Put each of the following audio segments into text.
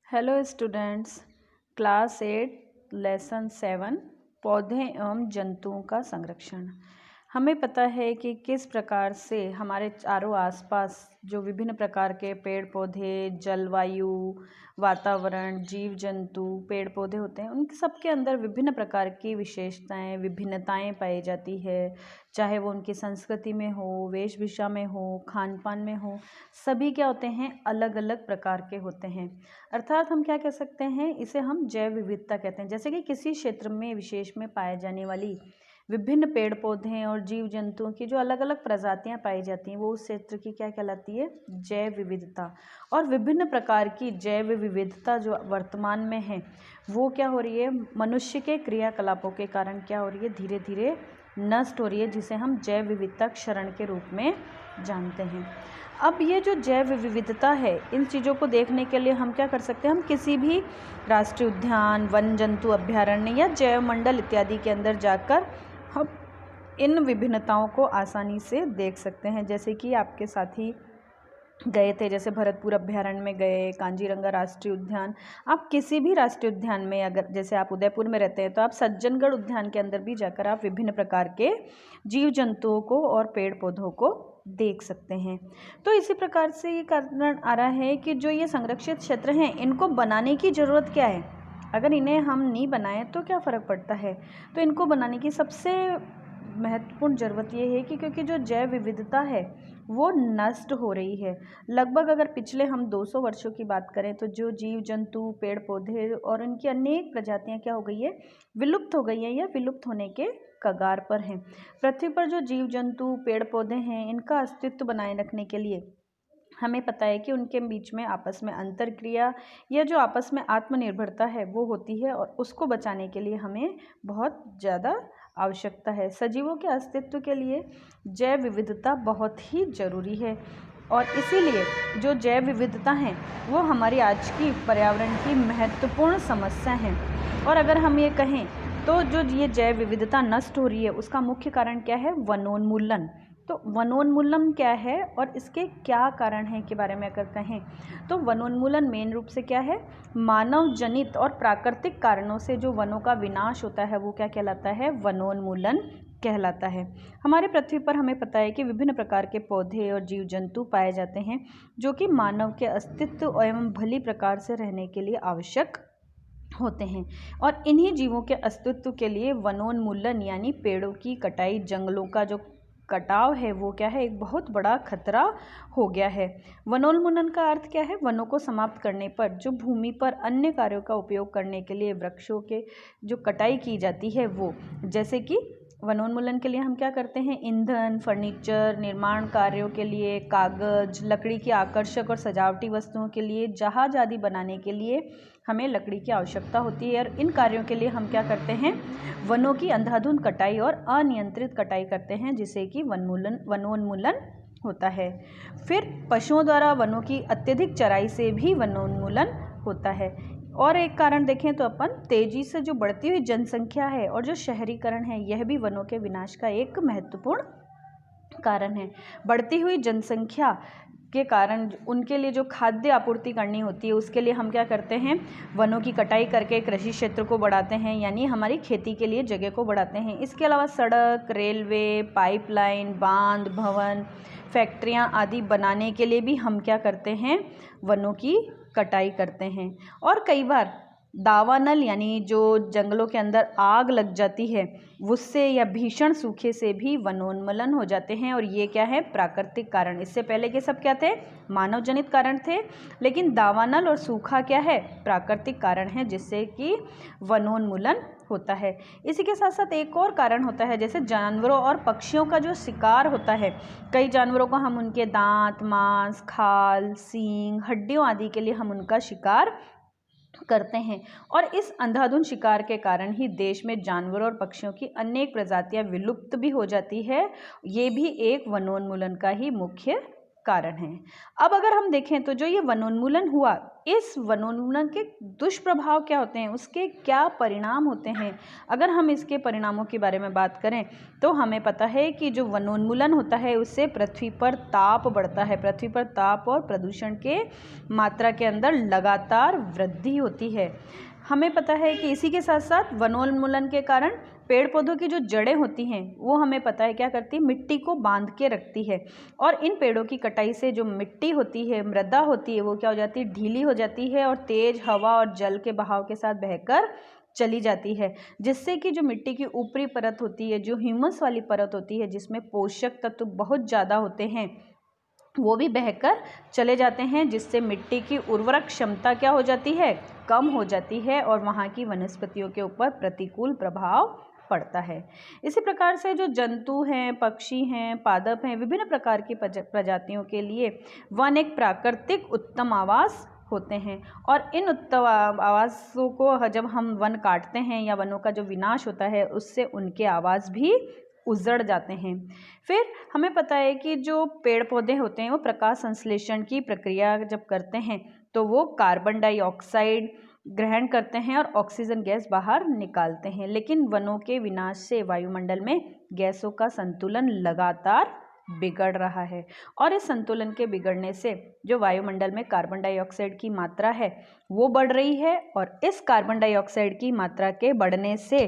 Hello students, class 8 lesson 7 पौधे एवं जंतुओं का संरक्षण। हमें पता है कि किस प्रकार से हमारे चारों आसपास जो विभिन्न प्रकार के पेड़ पौधे, जलवायु, वातावरण, जीव जंतु, पेड़ पौधे होते हैं, उनके सबके अंदर विभिन्न प्रकार की विशेषताएं, विभिन्नताएं पाई जाती है। चाहे वो उनकी संस्कृति में हो, वेशभूषा में हो, खान पान में हो, सभी क्या होते हैं, अलग अलग प्रकार के होते हैं। अर्थात हम क्या कह सकते हैं, इसे हम जैव विविधता कहते हैं। जैसे कि किसी क्षेत्र में विशेष में पाए जाने वाली विभिन्न पेड़ पौधे और जीव जंतुओं की जो अलग अलग प्रजातियां पाई जाती हैं, वो उस क्षेत्र की क्या कहलाती है, जैव विविधता। और विभिन्न प्रकार की जैव विविधता जो वर्तमान में है, वो क्या हो रही है, मनुष्य के क्रियाकलापों के कारण क्या हो रही है, धीरे धीरे नष्ट हो रही है, जिसे हम जैव विविधता क्षरण के रूप में जानते हैं। अब ये जो जैव विविधता है, इन चीज़ों को देखने के लिए हम क्या कर सकते हैं, हम किसी भी राष्ट्रीय उद्यान, वन जंतु अभ्यारण्य या जैव मंडल इत्यादि के अंदर जाकर हम इन विभिन्नताओं को आसानी से देख सकते हैं। जैसे कि आपके साथी गए थे, जैसे भरतपुर अभ्यारण्य में गए, कांजीरंगा राष्ट्रीय उद्यान। आप किसी भी राष्ट्रीय उद्यान में, अगर जैसे आप उदयपुर में रहते हैं तो आप सज्जनगढ़ उद्यान के अंदर भी जाकर आप विभिन्न प्रकार के जीव जंतुओं को और पेड़ पौधों को देख सकते हैं। तो इसी प्रकार से ये कारण आ रहा है कि जो ये संरक्षित क्षेत्र हैं, इनको बनाने की ज़रूरत क्या है। अगर इन्हें हम नहीं बनाएं तो क्या फ़र्क पड़ता है। तो इनको बनाने की सबसे महत्वपूर्ण ज़रूरत ये है कि क्योंकि जो जैव विविधता है वो नष्ट हो रही है। लगभग अगर पिछले हम 200 वर्षों की बात करें तो जो जीव जंतु, पेड़ पौधे और इनकी अनेक प्रजातियां क्या हो गई है, विलुप्त हो गई है या विलुप्त होने के कगार पर हैं। पृथ्वी पर जो जीव जंतु, पेड़ पौधे हैं, इनका अस्तित्व बनाए रखने के लिए हमें पता है कि उनके बीच में आपस में अंतर क्रिया या जो आपस में आत्मनिर्भरता है वो होती है, और उसको बचाने के लिए हमें बहुत ज़्यादा आवश्यकता है। सजीवों के अस्तित्व के लिए जैव विविधता बहुत ही ज़रूरी है, और इसीलिए जो जैव विविधता हैं वो हमारी आज की पर्यावरण की महत्वपूर्ण समस्या हैं। और अगर हम ये कहें तो जो ये जैव विविधता नष्ट हो रही है, उसका मुख्य कारण क्या है, वनोन्मूलन। तो वनोन्मूलन क्या है और इसके क्या कारण हैं के बारे में अगर कहें तो वनोन्मूलन मेन रूप से क्या है, मानव जनित और प्राकृतिक कारणों से जो वनों का विनाश होता है वो क्या कहलाता है, वनोन्मूलन कहलाता है। हमारे पृथ्वी पर हमें पता है कि विभिन्न प्रकार के पौधे और जीव जंतु पाए जाते हैं जो कि मानव के अस्तित्व एवं भली प्रकार से रहने के लिए आवश्यक होते हैं। और इन्हीं जीवों के अस्तित्व के लिए वनोन्मूलन यानी पेड़ों की कटाई, जंगलों का जो कटाव है वो क्या है, एक बहुत बड़ा खतरा हो गया है। वनोन्मूलन का अर्थ क्या है, वनों को समाप्त करने पर जो भूमि पर अन्य कार्यों का उपयोग करने के लिए वृक्षों के जो कटाई की जाती है वो, जैसे कि वनोन्मूलन के लिए हम क्या करते हैं, ईंधन, फर्नीचर, निर्माण कार्यों के लिए कागज, लकड़ी की आकर्षक और सजावटी वस्तुओं के लिए, जहाज आदि बनाने के लिए हमें लकड़ी की आवश्यकता होती है। और इन कार्यों के लिए हम क्या करते हैं, वनों की अंधाधुंध कटाई और अनियंत्रित कटाई करते हैं, जिससे कि वनोन्मूलन होता है। फिर पशुओं द्वारा वनों की अत्यधिक चराई से भी वनोन्मूलन होता है। और एक कारण देखें तो अपन तेजी से जो बढ़ती हुई जनसंख्या है और जो शहरीकरण है, यह भी वनों के विनाश का एक महत्वपूर्ण कारण है। बढ़ती हुई जनसंख्या के कारण उनके लिए जो खाद्य आपूर्ति करनी होती है, उसके लिए हम क्या करते हैं, वनों की कटाई करके कृषि क्षेत्र को बढ़ाते हैं, यानी हमारी खेती के लिए जगह को बढ़ाते हैं। इसके अलावा सड़क, रेलवे, पाइपलाइन, बांध, भवन, फैक्ट्रियां आदि बनाने के लिए भी हम क्या करते हैं, वनों की कटाई करते हैं। और कई बार दावानल यानी जो जंगलों के अंदर आग लग जाती है, उससे या भीषण सूखे से भी वनोन्मूलन हो जाते हैं। और ये क्या है, प्राकृतिक कारण। इससे पहले के सब क्या थे, मानव जनित कारण थे, लेकिन दावानल और सूखा क्या है, प्राकृतिक कारण है, जिससे कि वनोन्मूलन होता है। इसी के साथ साथ एक और कारण होता है, जैसे जानवरों और पक्षियों का जो शिकार होता है। कई जानवरों को हम उनके दांत, मांस, खाल, सींग, हड्डियों आदि के लिए हम उनका शिकार करते हैं। और इस अंधाधुंध शिकार के कारण ही देश में जानवरों और पक्षियों की अनेक प्रजातियां विलुप्त भी हो जाती है। ये भी एक वनोन्मूलन का ही मुख्य कारण हैं। अब अगर हम देखें तो जो ये वनोन्मूलन हुआ, इस वनोन्मूलन के दुष्प्रभाव क्या होते हैं, उसके क्या परिणाम होते हैं। अगर हम इसके परिणामों के बारे में बात करें तो हमें पता है कि जो वनोन्मूलन होता है उससे पृथ्वी पर ताप बढ़ता है। पृथ्वी पर ताप और प्रदूषण के मात्रा के अंदर लगातार वृद्धि होती है। हमें पता है कि इसी के साथ साथ वनोन्मूलन के कारण पेड़ पौधों की जो जड़ें होती हैं वो हमें पता है क्या करती है, मिट्टी को बांध के रखती है। और इन पेड़ों की कटाई से जो मिट्टी होती है, मृदा होती है, वो क्या हो जाती है, ढीली हो जाती है और तेज हवा और जल के बहाव के साथ बहकर चली जाती है, जिससे कि जो मिट्टी की ऊपरी परत होती है, जो ह्यूमस वाली परत होती है जिसमें पोषक तत्व बहुत ज़्यादा होते हैं, वो भी बहकर चले जाते हैं, जिससे मिट्टी की उर्वरक क्षमता क्या हो जाती है, कम हो जाती है और वहाँ की वनस्पतियों के ऊपर प्रतिकूल प्रभाव पड़ता है। इसी प्रकार से जो जंतु हैं, पक्षी हैं, पादप हैं, विभिन्न प्रकार की प्रजातियों के लिए वन एक प्राकृतिक उत्तम आवास होते हैं। और इन उत्तम आवासों को जब हम वन काटते हैं या वनों का जो विनाश होता है उससे उनके आवास भी उजड़ जाते हैं। फिर हमें पता है कि जो पेड़ पौधे होते हैं वो प्रकाश संश्लेषण की प्रक्रिया जब करते हैं तो वो कार्बन डाइऑक्साइड ग्रहण करते हैं और ऑक्सीजन गैस बाहर निकालते हैं। लेकिन वनों के विनाश से वायुमंडल में गैसों का संतुलन लगातार बिगड़ रहा है और इस संतुलन के बिगड़ने से जो वायुमंडल में कार्बन डाइऑक्साइड की मात्रा है वो बढ़ रही है और इस कार्बन डाइऑक्साइड की मात्रा के बढ़ने से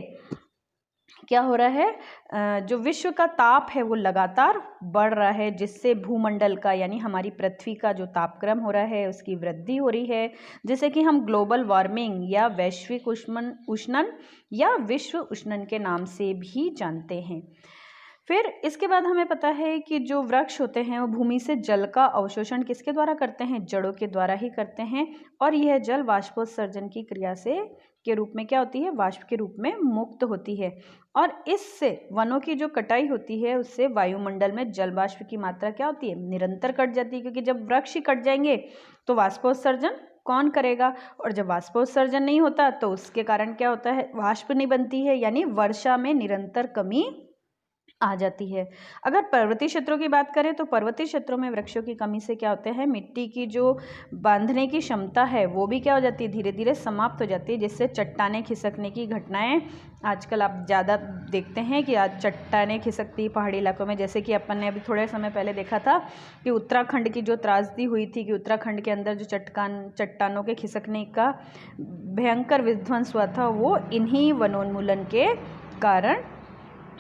क्या हो रहा है, जो विश्व का ताप है वो लगातार बढ़ रहा है, जिससे भूमंडल का यानी हमारी पृथ्वी का जो तापक्रम हो रहा है उसकी वृद्धि हो रही है, जिसे कि हम ग्लोबल वार्मिंग या वैश्विक उष्णन या विश्व उष्णन के नाम से भी जानते हैं। फिर इसके बाद हमें पता है कि जो वृक्ष होते हैं वो भूमि से जल का अवशोषण किसके द्वारा करते हैं, जड़ों के द्वारा ही करते हैं और यह जल वाष्पोत्सर्जन की क्रिया से के रूप में क्या होती है, वाष्प के रूप में मुक्त होती है। और इससे वनों की जो कटाई होती है उससे वायुमंडल में जल वाष्प की मात्रा क्या होती है, निरंतर कट जाती है, क्योंकि जब वृक्ष ही कट जाएंगे तो वाष्पोत्सर्जन कौन करेगा, और जब वाष्पोत्सर्जन नहीं होता तो उसके कारण क्या होता है, वाष्प नहीं बनती है, यानी वर्षा में निरंतर कमी आ जाती है। अगर पर्वतीय क्षेत्रों की बात करें तो पर्वतीय क्षेत्रों में वृक्षों की कमी से क्या होता है, मिट्टी की जो बांधने की क्षमता है वो भी क्या हो जाती है, धीरे धीरे समाप्त हो जाती है, जिससे चट्टानें खिसकने की घटनाएं आजकल आप ज़्यादा देखते हैं कि आज चट्टानें खिसकती पहाड़ी इलाकों में। जैसे कि अपन ने अभी थोड़े समय पहले देखा था कि उत्तराखंड की जो त्रासदी हुई थी कि उत्तराखंड के अंदर जो चट्टानों के खिसकने का भयंकर विध्वंस हुआ था वो इन्हीं वनोन्मूलन के कारण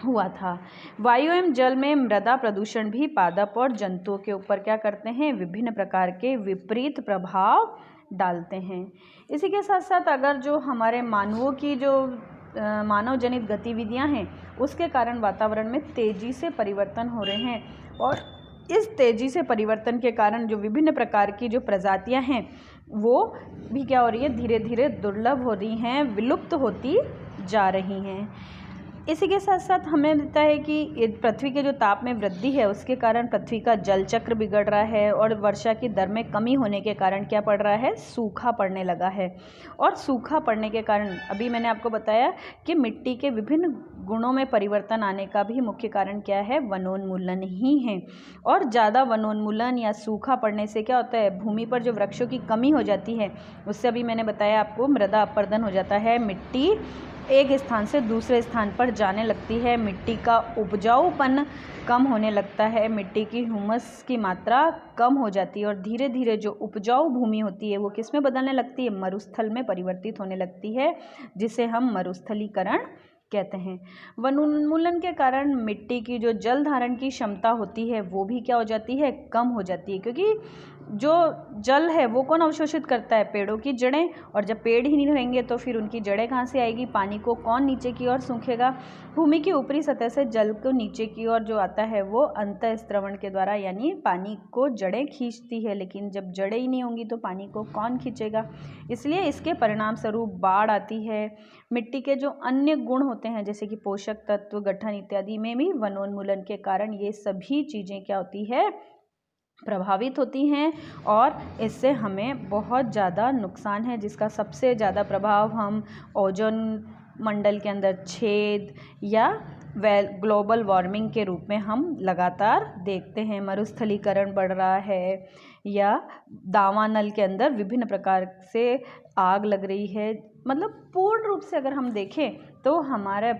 हुआ था। वायु एवं जल में मृदा प्रदूषण भी पादप और जंतुओं के ऊपर क्या करते हैं, विभिन्न प्रकार के विपरीत प्रभाव डालते हैं। इसी के साथ साथ अगर जो हमारे मानवों की जो मानव जनित गतिविधियां हैं उसके कारण वातावरण में तेजी से परिवर्तन हो रहे हैं और इस तेजी से परिवर्तन के कारण जो विभिन्न प्रकार की जो प्रजातियां हैं वो भी क्या हो रही है, धीरे धीरे दुर्लभ हो रही हैं, विलुप्त होती जा रही हैं। इसी के साथ साथ हमें लगता है कि पृथ्वी के जो ताप में वृद्धि है उसके कारण पृथ्वी का जल चक्र बिगड़ रहा है और वर्षा की दर में कमी होने के कारण क्या पड़ रहा है, सूखा पड़ने लगा है। और सूखा पड़ने के कारण अभी मैंने आपको बताया कि मिट्टी के विभिन्न गुणों में परिवर्तन आने का भी मुख्य कारण क्या है, वनोन्मूलन ही है। और ज़्यादा वनोन्मूलन या सूखा पड़ने से क्या होता है, भूमि पर जो वृक्षों की कमी हो जाती है उससे अभी मैंने बताया आपको मृदा अपरदन हो जाता है, मिट्टी एक स्थान से दूसरे स्थान पर जाने लगती है, मिट्टी का उपजाऊपन कम होने लगता है, मिट्टी की ह्यूमस की मात्रा कम हो जाती है और धीरे धीरे जो उपजाऊ भूमि होती है वो किस में बदलने लगती है, मरुस्थल में परिवर्तित होने लगती है, जिसे हम मरुस्थलीकरण कहते हैं। वनोन्मूलन के कारण मिट्टी की जो जल धारण की क्षमता होती है वो भी क्या हो जाती है, कम हो जाती है, क्योंकि जो जल है वो कौन अवशोषित करता है, पेड़ों की जड़ें, और जब पेड़ ही नहीं रहेंगे तो फिर उनकी जड़ें कहाँ से आएगी, पानी को कौन नीचे की ओर सूखेगा। भूमि की ऊपरी सतह से जल को नीचे की ओर जो आता है वो अंतःस्त्रवण के द्वारा यानी पानी को जड़ें खींचती है, लेकिन जब जड़ें ही नहीं होंगी तो पानी को कौन खींचेगा। इसलिए इसके परिणाम स्वरूप बाढ़ आती है। मिट्टी के जो अन्य गुण होते हैं जैसे कि पोषक तत्व, गठन इत्यादि में भी वनोन्मूलन के कारण ये सभी चीज़ें क्या होती है, प्रभावित होती हैं और इससे हमें बहुत ज़्यादा नुकसान है, जिसका सबसे ज़्यादा प्रभाव हम ओजोन मंडल के अंदर छेद या ग्लोबल वार्मिंग के रूप में हम लगातार देखते हैं। मरुस्थलीकरण बढ़ रहा है या दावानल के अंदर विभिन्न प्रकार से आग लग रही है। मतलब पूर्ण रूप से अगर हम देखें तो हमारे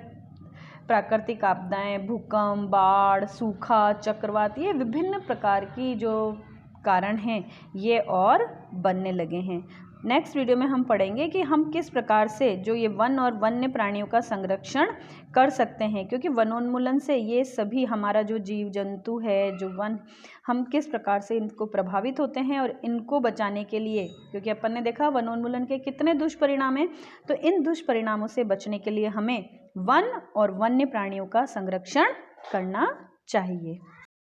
प्राकृतिक आपदाएं, भूकंप, बाढ़, सूखा, चक्रवात, ये विभिन्न प्रकार की जो कारण हैं ये और बनने लगे हैं। नेक्स्ट वीडियो में हम पढ़ेंगे कि हम किस प्रकार से जो ये वन और वन्य प्राणियों का संरक्षण कर सकते हैं, क्योंकि वनोन्मूलन से ये सभी हमारा जो जीव जंतु है, जो वन, हम किस प्रकार से इनको प्रभावित होते हैं और इनको बचाने के लिए, क्योंकि अपन ने देखा वनोन्मूलन के कितने दुष्परिणाम हैं, तो इन दुष्परिणामों से बचने के लिए हमें वन और वन्य प्राणियों का संरक्षण करना चाहिए।